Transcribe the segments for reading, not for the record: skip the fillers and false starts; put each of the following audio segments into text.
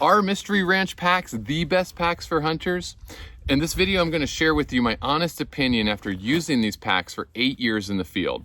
Are Mystery Ranch packs the best packs for hunters? In this video, I'm going to share with you my honest opinion after using these packs for 8 years in the field.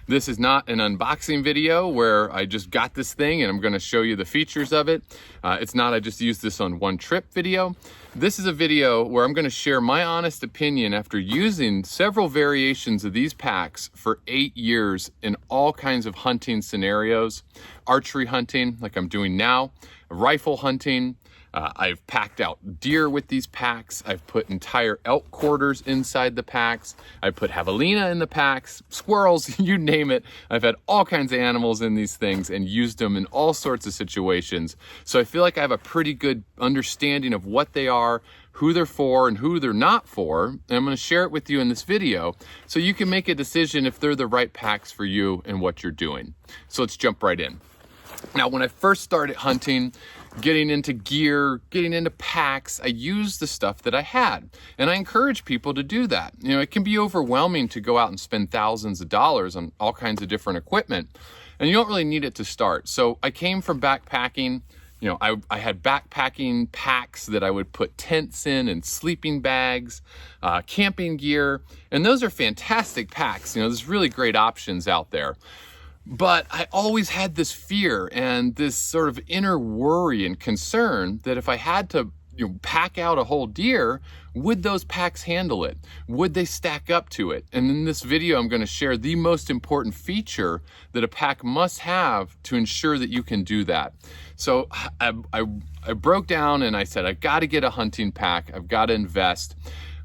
This is not an unboxing video where I just got this thing and I'm going to show you the features of it. It's not I just used this on one trip video. This is a video where I'm going to share my honest opinion after using several variations of these packs for 8 years in all kinds of hunting scenarios. Archery hunting, like I'm doing now, rifle hunting. I've packed out deer with these packs. I've put entire elk quarters inside the packs. I put javelina in the packs, squirrels, you name it. I've had all kinds of animals in these things and used them in all sorts of situations. So I feel like I have a pretty good understanding of what they are, who they're for, and who they're not for. And I'm going to share it with you in this video so you can make a decision if they're the right packs for you and what you're doing. So let's jump right in. Now, when I first started hunting, getting into gear, getting into packs, I used the stuff that I had. And I encourage people to do that. You know, it can be overwhelming to go out and spend thousands of dollars on all kinds of different equipment. And you don't really need it to start. So I came from backpacking. You know, I had backpacking packs that I would put tents in and sleeping bags, camping gear. And those are fantastic packs. You know, there's really great options out there. But I always had this fear and this sort of inner worry and concern that if I had to pack out a whole deer, would those packs handle it? Would they stack up to it? And in this video, I'm going to share the most important feature that a pack must have to ensure that you can do that. So I broke down and I said, I got to get a hunting pack. I've got to invest.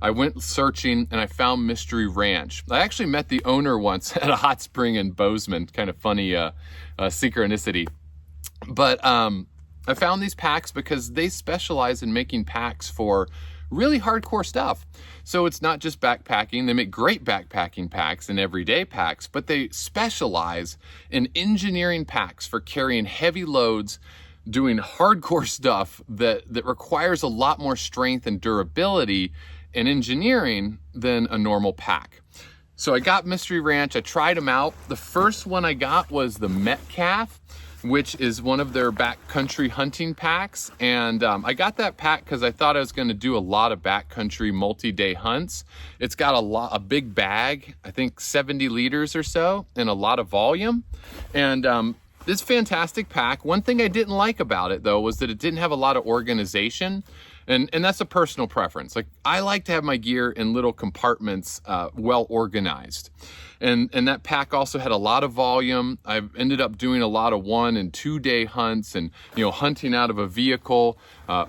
I went searching and I found Mystery Ranch. I actually met the owner once at a hot spring in Bozeman. Kind of funny synchronicity. But I found these packs because they specialize in making packs for really hardcore stuff. So it's not just backpacking. They make great backpacking packs and everyday packs, but they specialize in engineering packs for carrying heavy loads, doing hardcore stuff that requires a lot more strength and durability and engineering than a normal pack. So I got Mystery Ranch, I tried them out. The first one I got was the Metcalf, which is one of their backcountry hunting packs. And I got that pack because I thought I was going to do a lot of backcountry multi-day hunts. It's got a big bag, I think 70 liters or so, and a lot of volume. And it's a fantastic pack. One thing I didn't like about it though was that it didn't have a lot of organization. And that's a personal preference. Like, I like to have my gear in little compartments, well organized. And that pack also had a lot of volume. I've ended up doing a lot of 1 and 2 day hunts and, hunting out of a vehicle,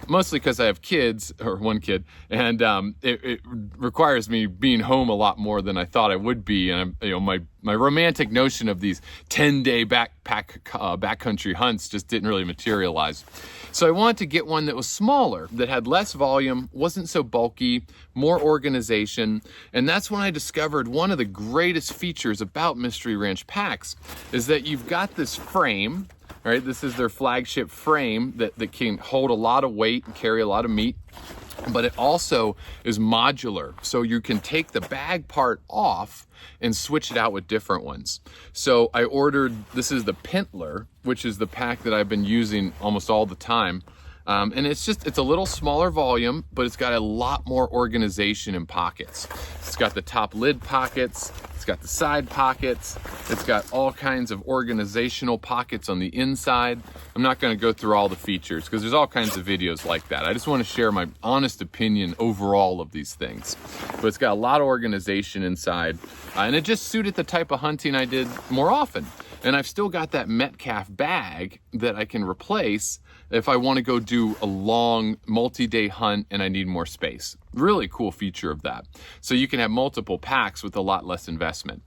mostly because I have kids, or one kid, and it requires me being home a lot more than I thought I would be. And my romantic notion of these 10-day backcountry hunts just didn't really materialize. So I wanted to get one that was smaller, that had less volume, wasn't so bulky, more organization. And that's when I discovered one of the greatest features about Mystery Ranch packs is that you've got this frame, right? This is their flagship frame that can hold a lot of weight and carry a lot of meat. But it also is modular, so you can take the bag part off and switch it out with different ones. So I ordered, this is the Pintler, which is the pack that I've been using almost all the time. And it's a little smaller volume, but it's got a lot more organization in pockets. It's got the top lid pockets, it's got the side pockets, it's got all kinds of organizational pockets on the inside. I'm not going to go through all the features because there's all kinds of videos like that. I just want to share my honest opinion overall of these things. But it's got a lot of organization inside, and it just suited the type of hunting I did more often. And I've still got that Metcalf bag that I can replace if I want to go do a long multi-day hunt and I need more space. Really cool feature of that. So you can have multiple packs with a lot less investment.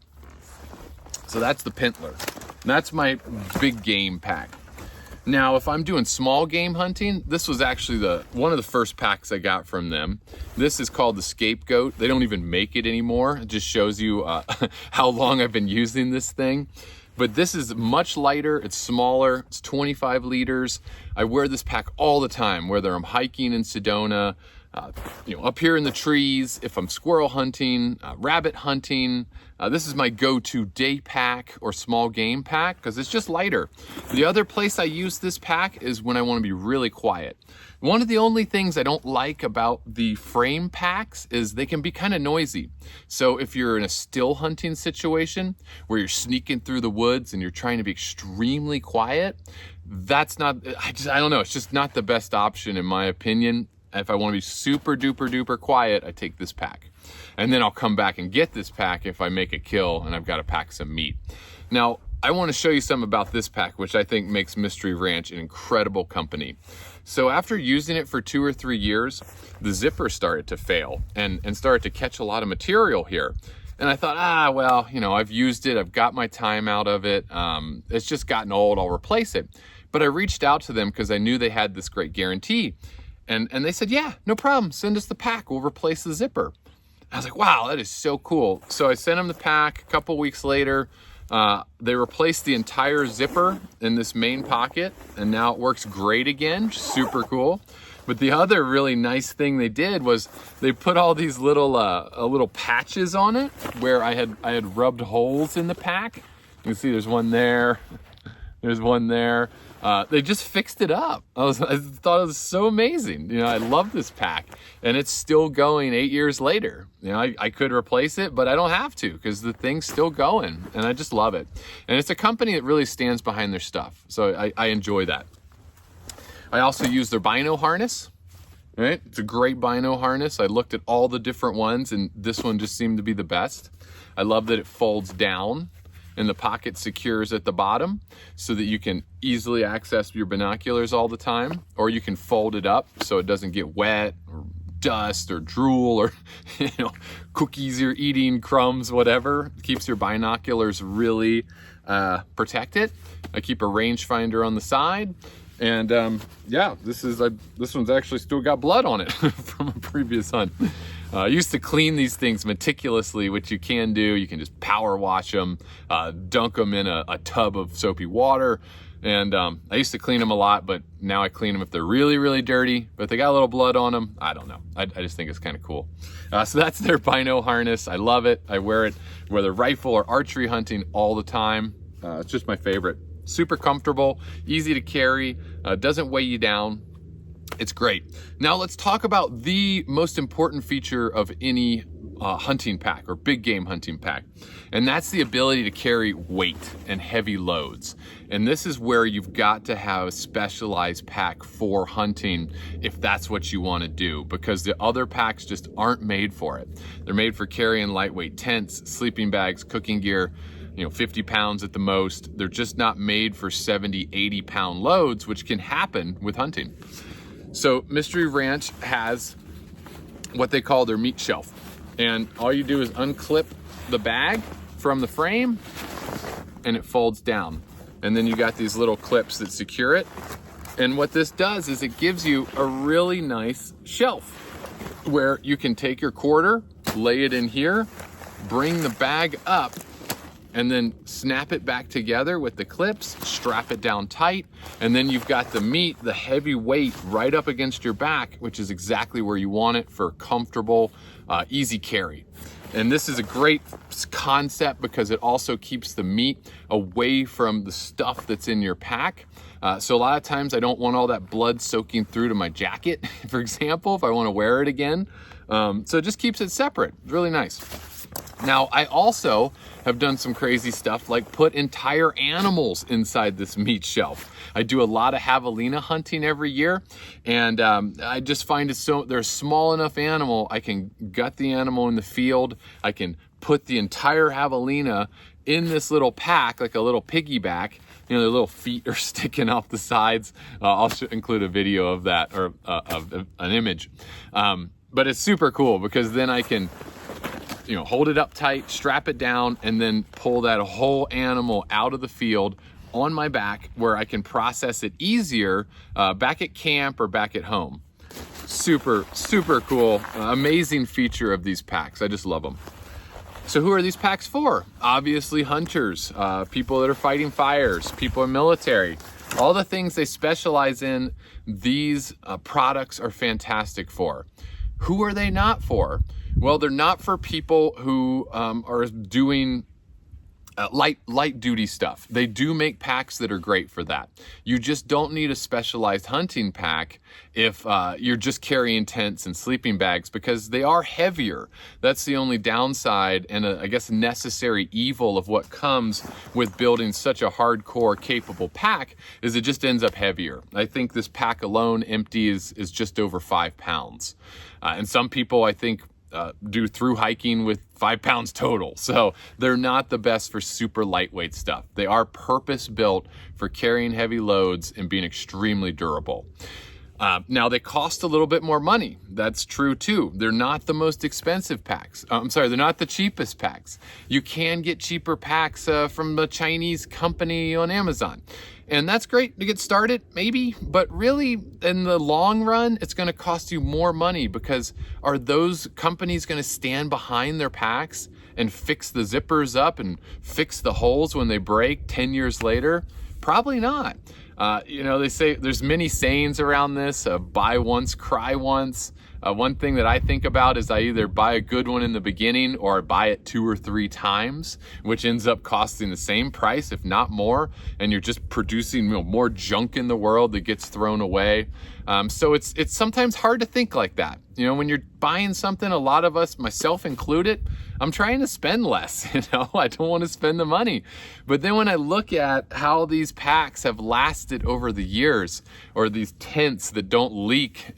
So that's the Pintler. That's my big game pack. Now, if I'm doing small game hunting, this was actually one of the first packs I got from them. This is called the Scapegoat. They don't even make it anymore. It just shows you how long I've been using this thing. But this is much lighter, it's smaller, it's 25 liters. I wear this pack all the time, whether I'm hiking in Sedona, up here in the trees, if I'm squirrel hunting, rabbit hunting. This is my go-to day pack or small game pack because it's just lighter. The other place I use this pack is when I want to be really quiet. One of the only things I don't like about the frame packs is they can be kind of noisy. So if you're in a still hunting situation where you're sneaking through the woods and you're trying to be extremely quiet, that's not, I don't know, it's just not the best option in my opinion. If I want to be super duper quiet, I take this pack. And then I'll come back and get this pack if I make a kill and I've got to pack some meat. Now, I want to show you something about this pack, which I think makes Mystery Ranch an incredible company. So after using it for 2 or 3 years, the zipper started to fail and started to catch a lot of material here. And I thought, well, I've used it. I've got my time out of it. It's just gotten old. I'll replace it. But I reached out to them because I knew they had this great guarantee. And they said, yeah, no problem. Send us the pack. We'll replace the zipper. I was like, wow, that is so cool. So I sent them the pack. A couple weeks later, they replaced the entire zipper in this main pocket, and now it works great again. Super cool. But the other really nice thing they did was they put all these little patches on it where I had rubbed holes in the pack. You can see there's one there. There's one there. They just fixed it up. I thought it was so amazing. I love this pack, and it's still going 8 years later. I could replace it, but I don't have to because the thing's still going, and I just love it. And it's a company that really stands behind their stuff, so I enjoy that. I also use their bino harness. Right? It's a great bino harness. I looked at all the different ones, and this one just seemed to be the best. I love that it folds down and the pocket secures at the bottom so that you can easily access your binoculars all the time, or you can fold it up so it doesn't get wet or dust or drool or cookies you're eating, crumbs, whatever. It keeps your binoculars really protected. I keep a rangefinder on the side, and this one's actually still got blood on it from a previous hunt. I used to clean these things meticulously, which you can do. You can just power wash them, dunk them in a tub of soapy water. And I used to clean them a lot, but now I clean them if they're really, really dirty. But if they got a little blood on them, I don't know. I just think it's kind of cool. So that's their bino harness. I love it. I wear it whether rifle or archery hunting all the time. It's just my favorite. Super comfortable, easy to carry, doesn't weigh you down. It's great. Now let's talk about the most important feature of any hunting pack or big game hunting pack. And that's the ability to carry weight and heavy loads. And this is where you've got to have a specialized pack for hunting if that's what you want to do, because the other packs just aren't made for it. They're made for carrying lightweight tents, sleeping bags, cooking gear, 50 pounds at the most. They're just not made for 70, 80 pound loads, which can happen with hunting. So Mystery Ranch has what they call their meat shelf. And all you do is unclip the bag from the frame and it folds down. And then you got these little clips that secure it. And what this does is it gives you a really nice shelf where you can take your quarter, lay it in here, bring the bag up, and then snap it back together with the clips, strap it down tight, and then you've got the meat, the heavy weight right up against your back, which is exactly where you want it for comfortable, easy carry. And this is a great concept because it also keeps the meat away from the stuff that's in your pack. So a lot of times I don't want all that blood soaking through to my jacket, for example, if I want to wear it again. So it just keeps it separate. It's really nice. Now, I also have done some crazy stuff like put entire animals inside this meat shelf. I do a lot of javelina hunting every year, and I just find they're a small enough animal. I can gut the animal in the field. I can put the entire javelina in this little pack, like a little piggyback. Their little feet are sticking off the sides. I'll include a video of that, or of an image. But it's super cool because then I can hold it up tight, strap it down, and then pull that whole animal out of the field on my back where I can process it easier back at camp or back at home. Super, super cool. Amazing feature of these packs. I just love them. So who are these packs for? Obviously hunters, people that are fighting fires, people in military. All the things they specialize in, these products are fantastic for. Who are they not for? Well, they're not for people who are doing light duty stuff. They do make packs that are great for that. You just don't need a specialized hunting pack if you're just carrying tents and sleeping bags, because they are heavier. That's the only downside and I guess necessary evil of what comes with building such a hardcore capable pack, is it just ends up heavier. I think this pack alone empty is just over 5 pounds. And some people, I think, do through hiking with 5 pounds total. So they're not the best for super lightweight stuff. They are purpose built for carrying heavy loads and being extremely durable. Now they cost a little bit more money. That's true too. They're not the most expensive packs. They're not the cheapest packs. You can get cheaper packs from a Chinese company on Amazon. And that's great to get started, maybe, but really in the long run, it's gonna cost you more money, because are those companies gonna stand behind their packs and fix the zippers up and fix the holes when they break 10 years later? Probably not. They say there's many sayings around this, buy once, cry once. One thing that I think about is I either buy a good one in the beginning or I buy it 2 or 3 times, which ends up costing the same price, if not more, and you're just producing more junk in the world that gets thrown away. So it's sometimes hard to think like that. When you're buying something, a lot of us, myself included, I'm trying to spend less. I don't want to spend the money. But then when I look at how these packs have lasted over the years, or these tents that don't leak,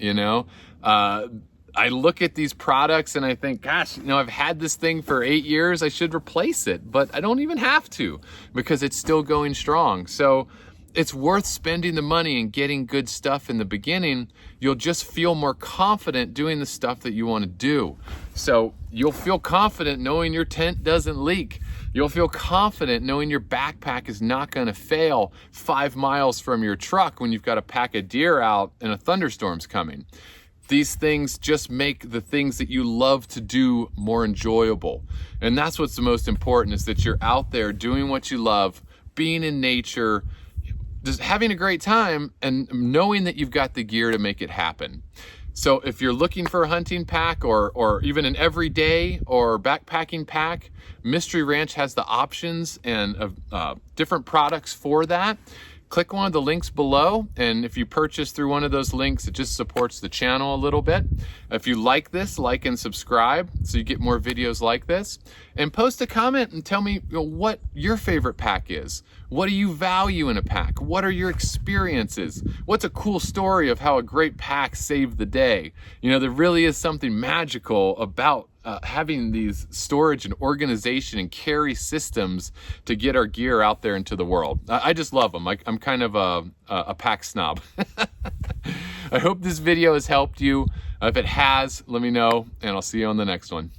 I look at these products and I think, gosh, I've had this thing for 8 years. I should replace it, but I don't even have to, because it's still going strong. So it's worth spending the money and getting good stuff in the beginning. You'll just feel more confident doing the stuff that you want to do. So you'll feel confident knowing your tent doesn't leak. You'll feel confident knowing your backpack is not going to fail 5 miles from your truck when you've got a pack of deer out and a thunderstorm's coming. These things just make the things that you love to do more enjoyable. And that's what's the most important, is that you're out there doing what you love, being in nature, just having a great time, and knowing that you've got the gear to make it happen. So if you're looking for a hunting pack or even an everyday or backpacking pack, Mystery Ranch has the options and different products for that. Click one of the links below, and if you purchase through one of those links, it just supports the channel a little bit. If you like this, like and subscribe so you get more videos like this. And post a comment and tell me what your favorite pack is. What do you value in a pack? What are your experiences? What's a cool story of how a great pack saved the day? There really is something magical about having these storage and organization and carry systems to get our gear out there into the world. I just love them. I'm kind of a pack snob. I hope this video has helped you. If it has, let me know, and I'll see you on the next one.